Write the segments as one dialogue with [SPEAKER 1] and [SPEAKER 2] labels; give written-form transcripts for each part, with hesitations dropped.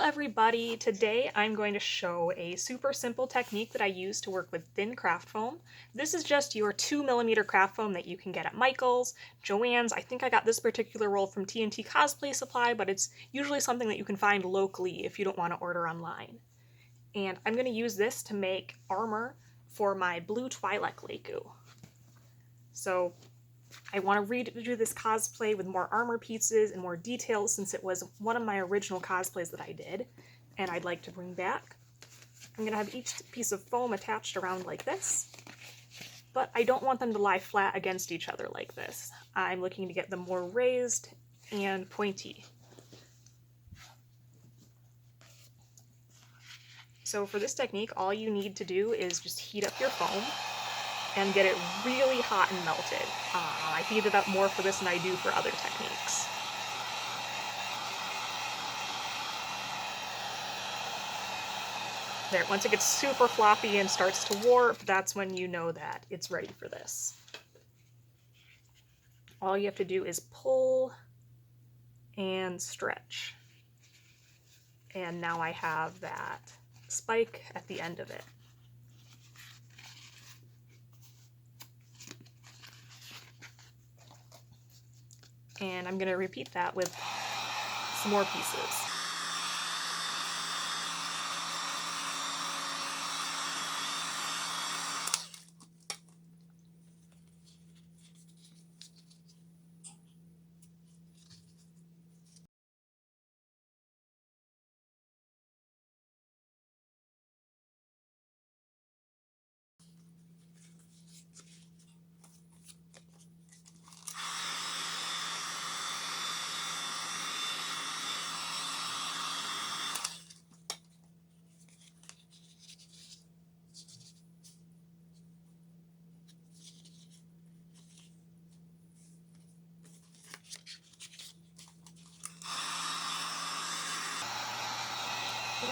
[SPEAKER 1] everybody! Today I'm going to show a super simple technique that I use to work with thin craft foam. This is just your 2mm craft foam that you can get at Michael's, Joann's. I think I got this particular roll from TNT Cosplay Supply, but it's usually something that you can find locally if you don't want to order online. And I'm going to use this to make armor for my blue Twi'lek Leiku. So I want to redo this cosplay with more armor pieces and more details since it was one of my original cosplays that I did, and I'd like to bring back. I'm going to have each piece of foam attached around like this, but I don't want them to lie flat against each other like this. I'm looking to get them more raised and pointy. So for this technique, all you need to do is just heat up your foam and get it really hot and melted. I heat it up more for this than I do for other techniques. There, once it gets super floppy and starts to warp, that's when you know that it's ready for this. All you have to do is pull and stretch. And now I have that spike at the end of it. And I'm going to repeat that with some more pieces.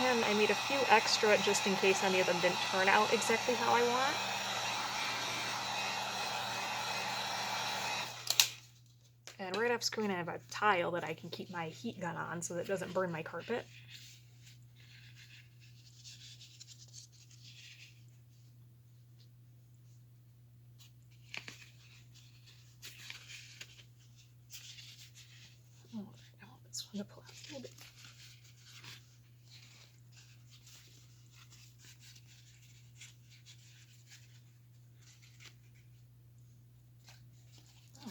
[SPEAKER 1] And I made a few extra just in case any of them didn't turn out exactly how I want. And right off screen I have a tile that I can keep my heat gun on so that it doesn't burn my carpet. Oh, I want this one to pull out a little bit.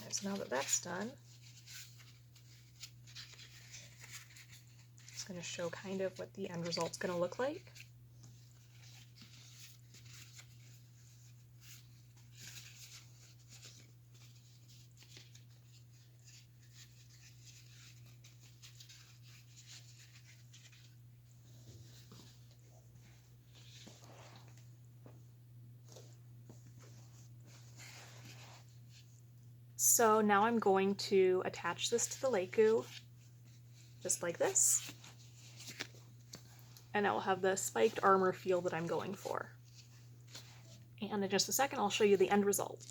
[SPEAKER 1] So now that that's done, it's going to show kind of what the end result's going to look like. So now I'm going to attach this to the Leiku, just like this, and it will have the spiked armor feel that I'm going for. And in just a second I'll show you the end result.